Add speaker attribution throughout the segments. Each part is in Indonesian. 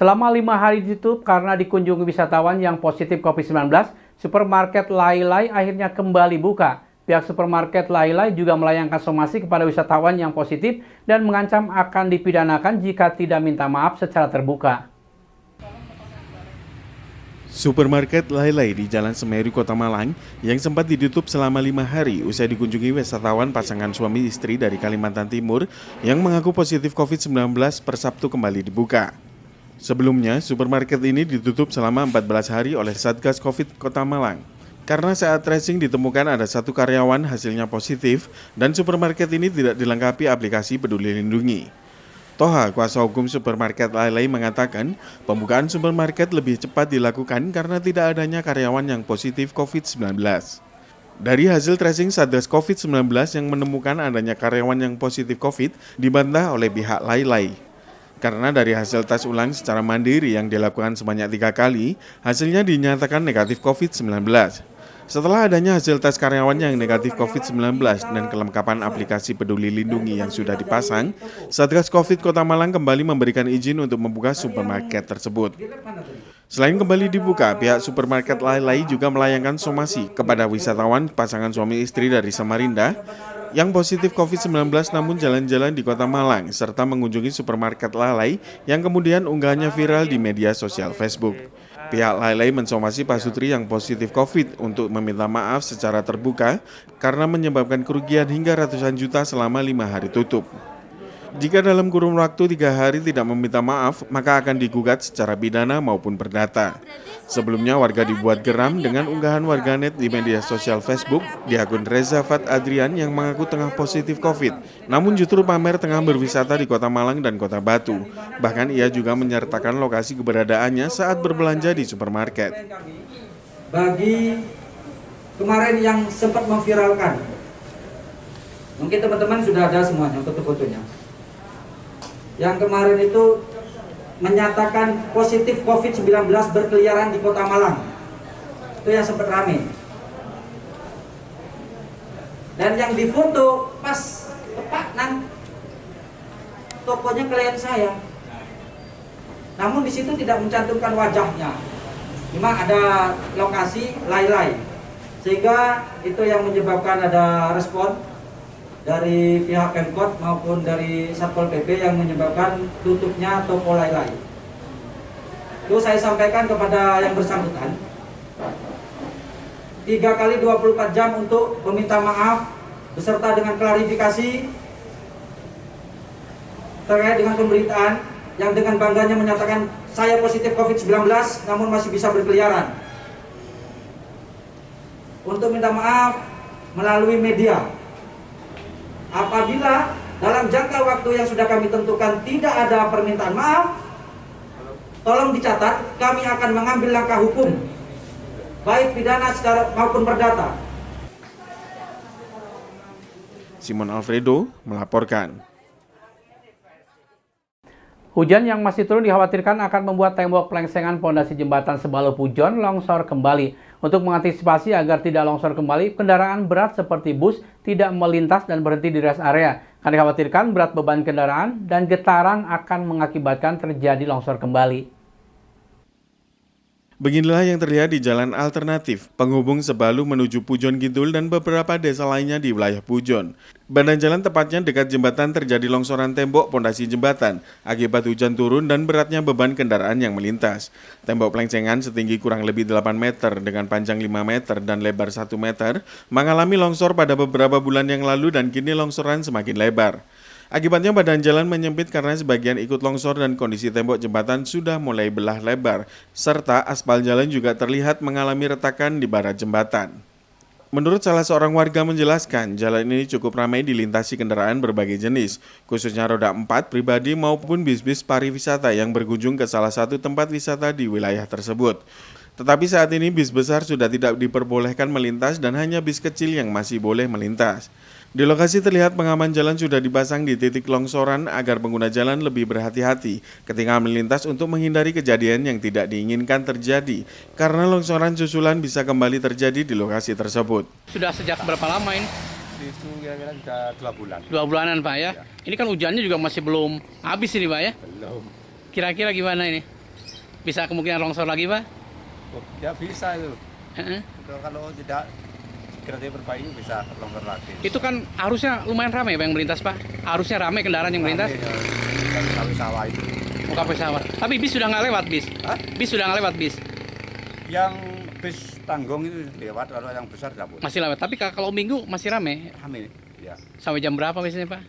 Speaker 1: Selama 5 hari ditutup karena dikunjungi wisatawan yang positif COVID-19, supermarket Lai akhirnya kembali buka. Pihak supermarket Lai juga melayangkan somasi kepada wisatawan yang positif dan mengancam akan dipidanakan jika tidak minta maaf secara terbuka.
Speaker 2: Supermarket Lai di Jalan Semeru, Kota Malang yang sempat ditutup selama 5 hari usai dikunjungi wisatawan pasangan suami istri dari Kalimantan Timur yang mengaku positif COVID-19 per Sabtu kembali dibuka. Sebelumnya, supermarket ini ditutup selama 14 hari oleh Satgas Covid Kota Malang. Karena saat tracing ditemukan ada 1 karyawan hasilnya positif dan supermarket ini tidak dilengkapi aplikasi Peduli Lindungi. Toha, kuasa hukum supermarket Lai mengatakan pembukaan supermarket lebih cepat dilakukan karena tidak adanya karyawan yang positif COVID-19. Dari hasil tracing Satgas COVID-19 yang menemukan adanya karyawan yang positif COVID dibantah oleh pihak Lai. Karena dari hasil tes ulang secara mandiri yang dilakukan sebanyak 3 kali, hasilnya dinyatakan negatif COVID-19. Setelah adanya hasil tes karyawan yang negatif COVID-19 dan kelengkapan aplikasi Peduli Lindungi yang sudah dipasang, Satgas Covid Kota Malang kembali memberikan izin untuk membuka supermarket tersebut. Selain kembali dibuka, pihak supermarket Lai juga melayangkan somasi kepada wisatawan pasangan suami istri dari Samarinda yang positif COVID-19 namun jalan-jalan di Kota Malang serta mengunjungi supermarket Lai yang kemudian unggahannya viral di media sosial Facebook. Pihak Lai mensomasi Pak Sutri yang positif COVID untuk meminta maaf secara terbuka karena menyebabkan kerugian hingga ratusan juta selama 5 hari tutup. Jika dalam kurun waktu 3 hari tidak meminta maaf, maka akan digugat secara pidana maupun perdata. Sebelumnya warga dibuat geram dengan unggahan warganet di media sosial Facebook di akun Reza Fat Adrian yang mengaku tengah positif COVID, namun justru pamer tengah berwisata di Kota Malang dan Kota Batu. Bahkan ia juga menyertakan lokasi keberadaannya saat berbelanja di supermarket.
Speaker 3: Bagi kemarin yang sempat memviralkan, mungkin teman-teman sudah ada semuanya foto-fotonya. Yang kemarin itu menyatakan positif COVID-19 berkeliaran di Kota Malang. Itu yang sempat rame. Dan yang difoto pas tepat nang tokonya klien saya. Namun di situ tidak mencantumkan wajahnya. Cuma ada lokasi Lai. Sehingga itu yang menyebabkan ada respon dari pihak Pemkot maupun dari Satpol PP yang menyebabkan tutupnya toko Lai. Itu saya sampaikan kepada yang bersangkutan 3 kali 24 jam untuk meminta maaf beserta dengan klarifikasi terkait dengan pemberitaan yang dengan bangganya menyatakan saya positif COVID-19 namun masih bisa berkeliaran. Untuk minta maaf melalui media. Apabila dalam jangka waktu yang sudah kami tentukan tidak ada permintaan maaf, tolong dicatat, kami akan mengambil langkah hukum, baik pidana maupun perdata.
Speaker 2: Simon Alfredo melaporkan.
Speaker 1: Hujan yang masih turun dikhawatirkan akan membuat tembok pelengsengan pondasi jembatan Sebalo Pujon longsor kembali. Untuk mengantisipasi agar tidak longsor kembali, kendaraan berat seperti bus tidak melintas dan berhenti di rest area. Karena dikhawatirkan berat beban kendaraan dan getaran akan mengakibatkan terjadi longsor kembali.
Speaker 2: Beginilah yang terlihat di jalan alternatif penghubung Sebalu menuju Pujon Kidul dan beberapa desa lainnya di wilayah Pujon. Badan jalan tepatnya dekat jembatan terjadi longsoran tembok pondasi jembatan akibat hujan turun dan beratnya beban kendaraan yang melintas. Tembok pelengsengan setinggi kurang lebih 8 meter dengan panjang 5 meter dan lebar 1 meter mengalami longsor pada beberapa bulan yang lalu dan kini longsoran semakin lebar. Akibatnya badan jalan menyempit karena sebagian ikut longsor dan kondisi tembok jembatan sudah mulai belah lebar, serta aspal jalan juga terlihat mengalami retakan di barat jembatan. Menurut salah seorang warga menjelaskan, jalan ini cukup ramai dilintasi kendaraan berbagai jenis, khususnya roda 4 pribadi maupun bis-bis pariwisata yang berkunjung ke salah satu tempat wisata di wilayah tersebut. Tetapi saat ini bis besar sudah tidak diperbolehkan melintas dan hanya bis kecil yang masih boleh melintas. Di lokasi terlihat pengaman jalan sudah dipasang di titik longsoran agar pengguna jalan lebih berhati-hati ketika melintas untuk menghindari kejadian yang tidak diinginkan terjadi karena longsoran susulan bisa kembali terjadi di lokasi tersebut.
Speaker 1: Sudah sejak berapa lama ini?
Speaker 4: Itu kira-kira sudah 2 bulan.
Speaker 1: 2 bulanan Pak ya? Ini kan hujannya juga masih belum habis ini Pak ya?
Speaker 4: Belum.
Speaker 1: Kira-kira gimana ini? Bisa kemungkinan longsor lagi, Pak?
Speaker 4: Oh, ya bisa itu.
Speaker 1: Heeh.
Speaker 4: Kalau tidak segera diperbaiki bisa longsor lagi.
Speaker 1: Itu kan arusnya lumayan ramai Pak yang melintas, Pak. Arusnya ramai kendaraan yang melintas.
Speaker 4: Kami sawah itu.
Speaker 1: Buka pesawat. Tapi bis sudah nggak lewat bis.
Speaker 4: Hah?
Speaker 1: Bis sudah nggak lewat bis.
Speaker 4: Yang bis tanggung itu lewat, kalau yang besar tidak boleh.
Speaker 1: Masih lewat. Tapi kalau minggu masih ramai.
Speaker 4: Kami, ya.
Speaker 1: Sampai jam berapa biasanya, Pak?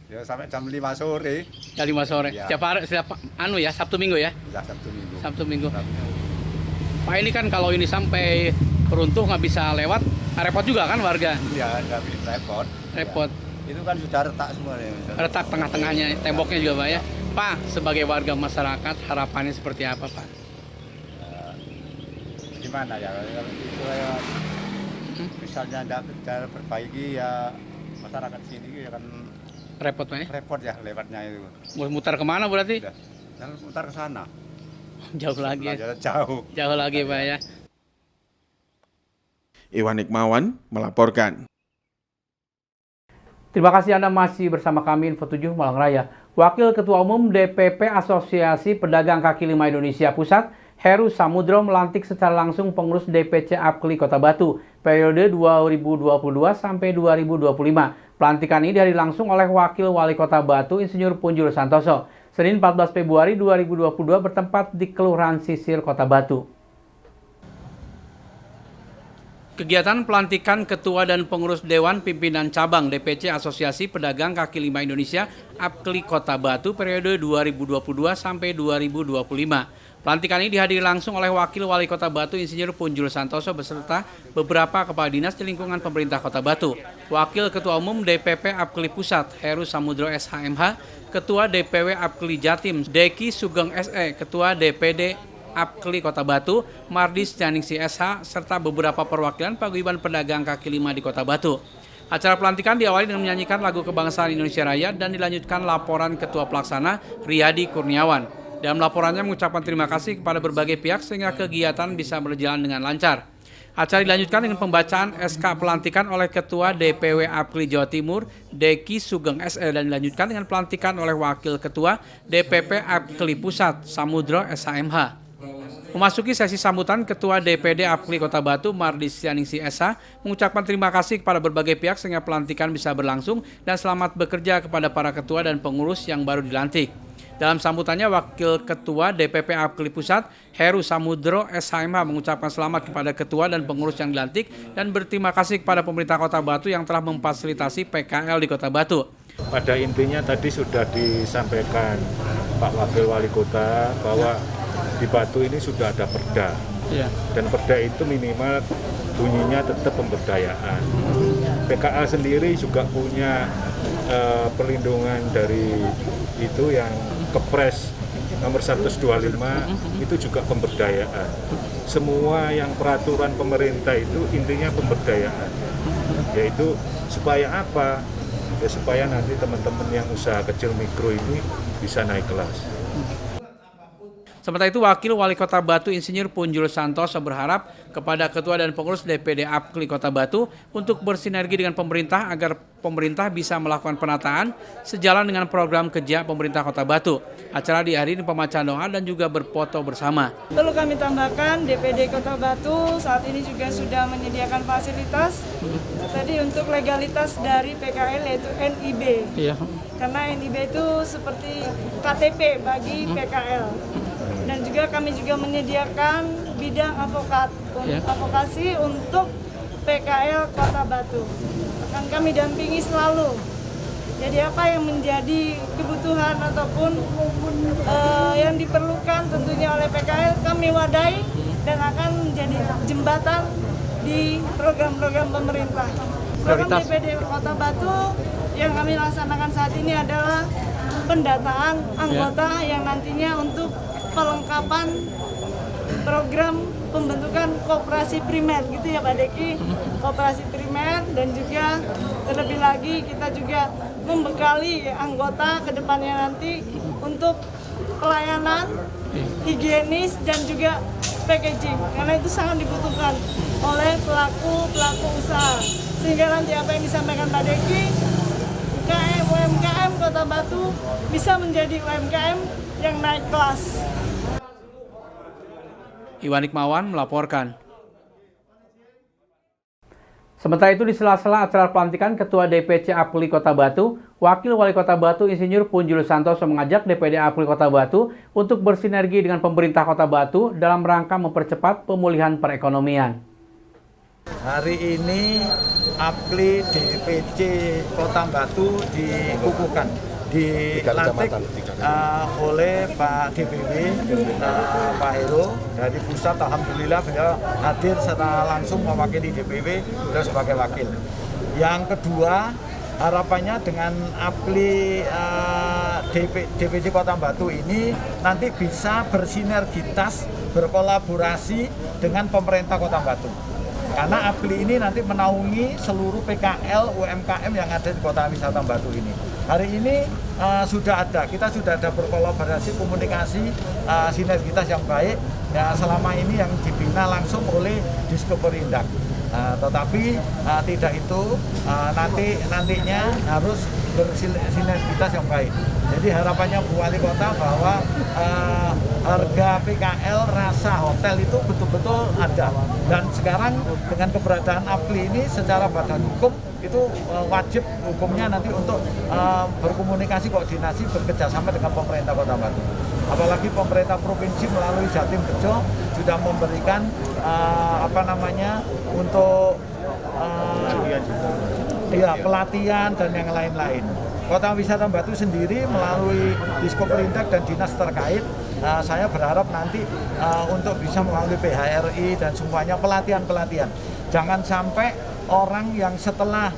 Speaker 4: Ya sampai jam 5 sore.
Speaker 1: Jam 5 sore.
Speaker 4: Ya.
Speaker 1: Setiap Sabtu Minggu ya.
Speaker 4: Ya Sabtu Minggu.
Speaker 1: Sabtu Minggu. Pak, ini kan kalau ini sampai runtuh nggak bisa lewat, repot juga kan warga?
Speaker 4: Ya nggak bisa repot.
Speaker 1: Repot.
Speaker 4: Ya. Itu kan sudah retak semua ya.
Speaker 1: Retak tengah-tengahnya, temboknya juga Pak ya. Pak, sebagai warga masyarakat harapannya seperti apa Pak?
Speaker 4: Gimana ya? Kalau itu ya, misalnya tidak perbaiki ya masyarakat sini ya kan
Speaker 1: Repot Pak ya?
Speaker 4: repot ya lewatnya itu.
Speaker 1: Mau mutar kemana berarti?
Speaker 4: Udah. Dan putar ke sana.
Speaker 1: Jauh lagi ya?
Speaker 4: Jauh.
Speaker 1: Jauh lagi Pak ya?
Speaker 2: Iwan Hikmawan melaporkan.
Speaker 1: Terima kasih Anda masih bersama kami Info 7 Malang Raya. Wakil Ketua Umum DPP Asosiasi Pedagang Kaki Lima Indonesia Pusat, Heru Samudro melantik secara langsung pengurus DPC APKLI Kota Batu periode 2022 sampai 2025. Pelantikan ini dihadiri langsung oleh Wakil Wali Kota Batu Insinyur Punjul Santoso. Senin 14 Februari 2022 bertempat di Kelurahan Sisir Kota Batu. Kegiatan pelantikan Ketua dan Pengurus Dewan Pimpinan Cabang DPC Asosiasi Pedagang Kaki Lima Indonesia APKLI Kota Batu periode 2022 sampai 2025. Pelantikan ini dihadiri langsung oleh Wakil Wali Kota Batu Insinyur Punjul Santoso beserta beberapa kepala dinas di lingkungan pemerintah Kota Batu. Wakil Ketua Umum DPP APKLI Pusat Heru Samudro SHMH, Ketua DPW APKLI Jatim Deki Sugeng SE, Ketua DPD APKLI Kota Batu Mardis Janingsi SH, serta beberapa perwakilan paguyuban pedagang kaki lima di Kota Batu. Acara pelantikan diawali dengan menyanyikan lagu kebangsaan Indonesia Raya dan dilanjutkan laporan Ketua Pelaksana Riyadi Kurniawan. Dalam laporannya mengucapkan terima kasih kepada berbagai pihak sehingga kegiatan bisa berjalan dengan lancar. Acara dilanjutkan dengan pembacaan SK pelantikan oleh Ketua DPW APKLI Jawa Timur Deki Sugeng SE dan dilanjutkan dengan pelantikan oleh Wakil Ketua DPP APKLI Pusat Samudro SHMH. Memasuki sesi sambutan, Ketua DPD APKLI Kota Batu Mardis Janingsi SH mengucapkan terima kasih kepada berbagai pihak sehingga pelantikan bisa berlangsung dan selamat bekerja kepada para ketua dan pengurus yang baru dilantik. Dalam sambutannya, Wakil Ketua DPP APKLI Pusat Heru Samudro SHMH mengucapkan selamat kepada ketua dan pengurus yang dilantik dan berterima kasih kepada pemerintah Kota Batu yang telah memfasilitasi PKL di Kota Batu.
Speaker 5: Pada intinya tadi sudah disampaikan Pak Wakil Wali Kota bahwa di Batu ini sudah ada perda. Ya. Dan perda itu minimal bunyinya tetap pemberdayaan. PKL sendiri juga punya perlindungan dari itu yang Kepres nomor 125 itu juga pemberdayaan. Semua yang peraturan pemerintah itu intinya pemberdayaan. Yaitu supaya apa? Ya supaya nanti teman-teman yang usaha kecil mikro ini bisa naik kelas.
Speaker 1: Sementara itu, Wakil Wali Kota Batu Insinyur Punjul Santoso berharap kepada Ketua dan Pengurus DPD APKLI Kota Batu untuk bersinergi dengan pemerintah agar pemerintah bisa melakukan penataan sejalan dengan program kerja pemerintah Kota Batu. Acara dihadiri pembacaan doa dan juga berfoto bersama.
Speaker 6: Perlu kami tambahkan, DPD Kota Batu saat ini juga sudah menyediakan fasilitas tadi untuk legalitas dari PKL yaitu NIB. Iya. Karena NIB itu seperti KTP bagi PKL. Dan juga kami juga menyediakan bidang advokasi untuk PKL Kota Batu. Akan kami dampingi selalu. Jadi apa yang menjadi kebutuhan ataupun yang diperlukan tentunya oleh PKL kami wadai dan akan menjadi jembatan di program-program pemerintah. Program DPD Kota Batu yang kami laksanakan saat ini adalah pendataan anggota yang nantinya untuk pelengkapan program pembentukan koperasi primer gitu ya Pak Deki, koperasi primer, dan juga terlebih lagi kita juga membekali anggota ke depannya nanti untuk pelayanan higienis dan juga packaging karena itu sangat dibutuhkan oleh pelaku usaha sehingga nanti apa yang disampaikan Pak Deki UMKM Kota Batu bisa menjadi UMKM yang naik kelas.
Speaker 1: Iwan Hikmawan melaporkan. Sementara itu di sela-sela acara pelantikan Ketua DPC APLI Kota Batu, Wakil Wali Kota Batu Insinyur Punjul Santoso mengajak DPD APLI Kota Batu untuk bersinergi dengan pemerintah Kota Batu dalam rangka mempercepat pemulihan perekonomian.
Speaker 7: Hari ini APLI DPC Kota Batu dikukuhkan, dilantik oleh Pak DPW Pak Heru dari pusat. Alhamdulillah beliau hadir secara langsung mewakili DPW, beliau sebagai wakil. Yang kedua, harapannya dengan APLI DPC Kota Batu ini nanti bisa bersinergitas, berkolaborasi dengan pemerintah Kota Batu. Karena APLI ini nanti menaungi seluruh PKL UMKM yang ada di Kota Wisata Batu ini. Hari ini kita sudah ada berkolaborasi, komunikasi, sinergitas yang baik. Ya, selama ini yang dibina langsung oleh Diskoperindak. Tetapi tidak itu, nantinya harus bersinergitas yang baik. Jadi harapannya Bu Wali Kota bahwa harga PKL rasa hotel itu betul-betul ada. Dan sekarang dengan keberadaan APLI ini secara badan hukum itu wajib hukumnya nanti untuk berkomunikasi, koordinasi, bekerjasama dengan pemerintah Kota Batu. Apalagi pemerintah provinsi melalui Jatim Bejo sudah memberikan untuk pelatihan dan yang lain-lain. Kota Wisata Batu sendiri melalui Diskoperindak dan dinas terkait, saya berharap nanti untuk bisa melalui PHRI dan semuanya pelatihan-pelatihan. Jangan sampai orang yang setelah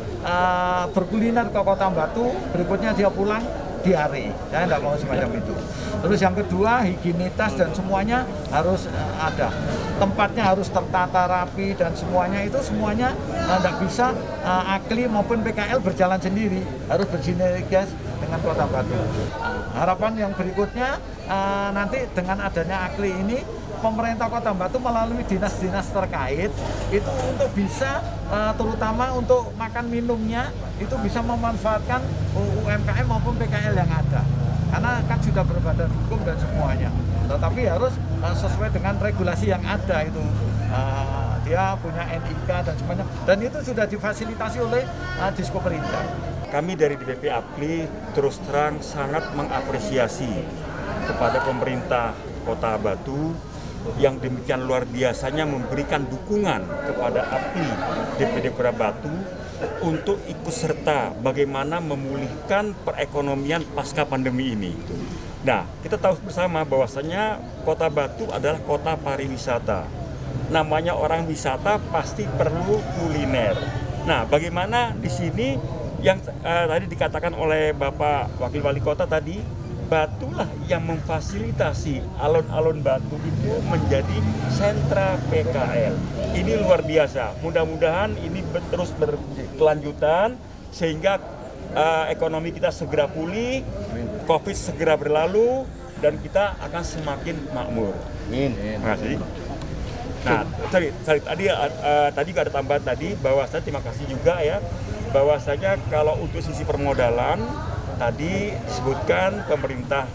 Speaker 7: berkuliner ke Kota Batu, berikutnya dia pulang diare. Saya tidak mau semacam itu. Terus yang kedua, higienitas dan semuanya harus ada. Tempatnya harus tertata rapi dan semuanya tidak bisa APLI maupun PKL berjalan sendiri, harus bersinergitas dengan Kota Batu. Harapan yang berikutnya nanti dengan adanya APLI ini, pemerintah Kota Batu melalui dinas-dinas terkait itu untuk bisa terutama untuk makan minumnya itu bisa memanfaatkan UMKM maupun PKL yang ada. Karena kan sudah berbadan hukum dan semuanya. Tetapi harus sesuai dengan regulasi yang ada itu. Dia punya NIK dan semuanya. Dan itu sudah difasilitasi oleh Diskoperindak.
Speaker 5: Kami dari DPP APLI terus terang sangat mengapresiasi kepada pemerintah Kota Batu yang demikian luar biasanya memberikan dukungan kepada APLI DPD Kota Batu untuk ikut serta bagaimana memulihkan perekonomian pasca pandemi ini. Nah, kita tahu bersama bahwasanya Kota Batu adalah kota pariwisata. Namanya orang wisata pasti perlu kuliner. Nah, bagaimana di sini yang tadi dikatakan oleh Bapak Wakil Wali Kota tadi, Batulah yang memfasilitasi alun-alun Batu itu menjadi sentra PKL. Ini luar biasa. Mudah-mudahan ini terus berkelanjutan sehingga ekonomi kita segera pulih, COVID segera berlalu, dan kita akan semakin makmur. Amin. Terima kasih. Nah, tadi ada tambahan tadi bahwa saya terima kasih juga ya, bahwasanya kalau untuk sisi permodalan tadi disebutkan pemerintah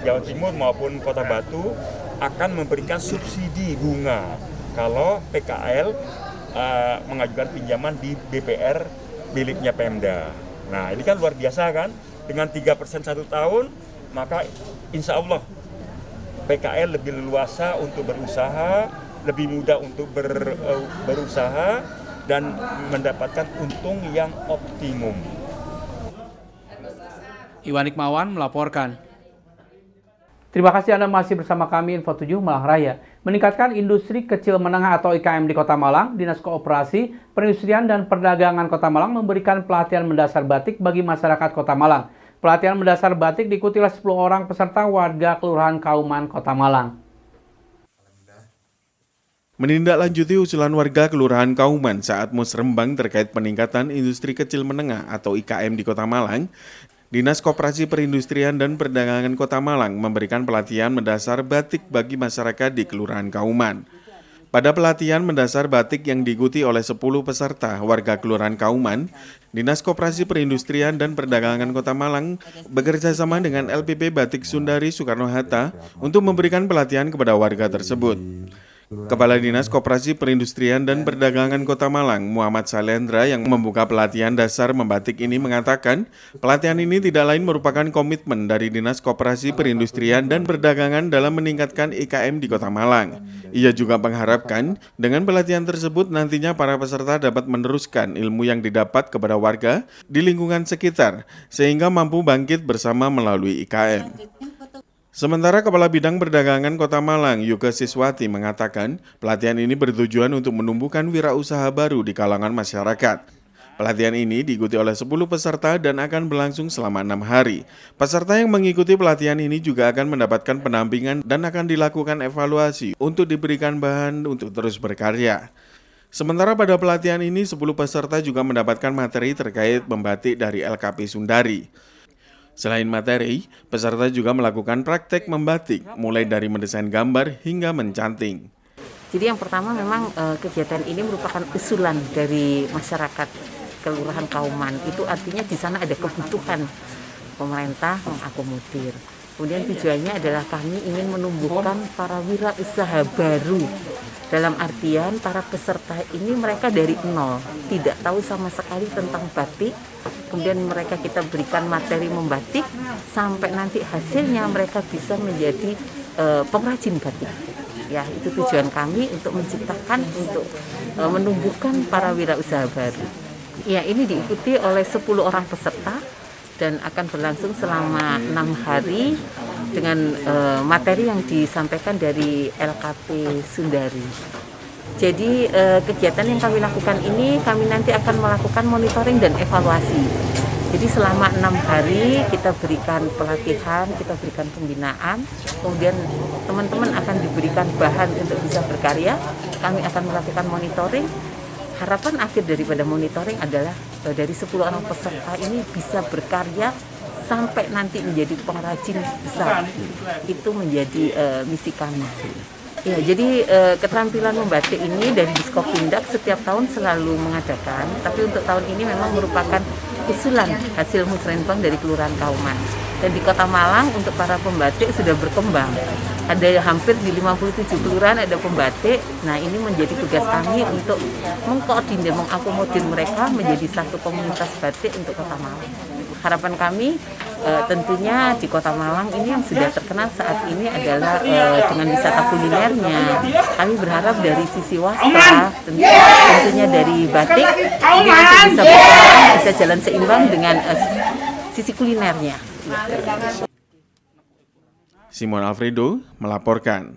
Speaker 5: Jawa Timur maupun Kota Batu akan memberikan subsidi bunga kalau PKL mengajukan pinjaman di BPR miliknya Pemda. Nah, ini kan luar biasa kan? Dengan 3% 1 tahun, maka insya Allah PKL lebih leluasa untuk berusaha, lebih mudah untuk berusaha dan mendapatkan untung yang optimum.
Speaker 1: Iwan Hikmawan melaporkan. Terima kasih Anda masih bersama kami Info 7 Malang Raya. Meningkatkan industri kecil menengah atau IKM di Kota Malang, Dinas Koperasi, Perindustrian dan Perdagangan Kota Malang memberikan pelatihan mendasar batik bagi masyarakat Kota Malang. Pelatihan mendasar batik diikuti oleh 10 orang peserta warga Kelurahan Kauman, Kota Malang.
Speaker 2: Menindaklanjuti usulan warga Kelurahan Kauman saat musrembang terkait peningkatan industri kecil menengah atau IKM di Kota Malang, Dinas Koperasi Perindustrian dan Perdagangan Kota Malang memberikan pelatihan mendasar batik bagi masyarakat di Kelurahan Kauman. Pada pelatihan mendasar batik yang diikuti oleh 10 peserta warga Kelurahan Kauman, Dinas Koperasi Perindustrian dan Perdagangan Kota Malang bekerjasama dengan LPP Batik Sundari Soekarno-Hatta untuk memberikan pelatihan kepada warga tersebut. Kepala Dinas Koperasi Perindustrian dan Perdagangan Kota Malang, Muhammad Salendra, yang membuka pelatihan dasar membatik ini mengatakan, pelatihan ini tidak lain merupakan komitmen dari Dinas Koperasi Perindustrian dan Perdagangan dalam meningkatkan IKM di Kota Malang. Ia juga mengharapkan dengan pelatihan tersebut nantinya para peserta dapat meneruskan ilmu yang didapat kepada warga di lingkungan sekitar sehingga mampu bangkit bersama melalui IKM. Sementara Kepala Bidang Perdagangan Kota Malang, Yuke Siswati, mengatakan pelatihan ini bertujuan untuk menumbuhkan wirausaha baru di kalangan masyarakat. Pelatihan ini diikuti oleh 10 peserta dan akan berlangsung selama 6 hari. Peserta yang mengikuti pelatihan ini juga akan mendapatkan pendampingan dan akan dilakukan evaluasi untuk diberikan bahan untuk terus berkarya. Sementara pada pelatihan ini 10 peserta juga mendapatkan materi terkait membatik dari LKP Sundari. Selain materi, peserta juga melakukan praktek membatik, mulai dari mendesain gambar hingga mencanting.
Speaker 8: Jadi yang pertama memang kegiatan ini merupakan usulan dari masyarakat Kelurahan Kauman. Itu artinya di sana ada kebutuhan pemerintah mengakomodir. Kemudian tujuannya adalah kami ingin menumbuhkan para wirausaha baru. Dalam artian para peserta ini mereka dari nol, tidak tahu sama sekali tentang batik. Kemudian mereka kita berikan materi membatik sampai nanti hasilnya mereka bisa menjadi pengrajin batik. Ya, itu tujuan kami untuk menciptakan, untuk menumbuhkan para wirausaha baru. Ya, ini diikuti oleh 10 orang peserta dan akan berlangsung selama 6 hari dengan materi yang disampaikan dari LKP Sundari. Jadi kegiatan yang kami lakukan ini, kami nanti akan melakukan monitoring dan evaluasi. Jadi selama 6 hari kita berikan pelatihan, kita berikan pembinaan, kemudian teman-teman akan diberikan bahan untuk bisa berkarya. Kami akan melakukan monitoring. Harapan akhir daripada monitoring adalah dari 10 orang peserta ini bisa berkarya sampai nanti menjadi pengrajin besar. Itu menjadi misi kami. Ya, jadi keterampilan membatik ini dari Diskopindak setiap tahun selalu mengadakan, tapi untuk tahun ini memang merupakan usulan hasil musrenbang dari Kelurahan Kauman. Dan di Kota Malang untuk para pembatik sudah berkembang. Ada hampir di 57 kelurahan ada pembatik. Nah, ini menjadi tugas kami untuk mengkoordinir, mengakomodir mereka menjadi satu komunitas batik untuk Kota Malang. Harapan kami tentunya di Kota Malang ini yang sudah terkenal saat ini adalah dengan wisata kulinernya. Kami berharap dari sisi wastra, tentunya dari batik, ini nanti bisa berkembang, bisa jalan seimbang dengan sisi kulinernya.
Speaker 2: Simon Alfredo melaporkan.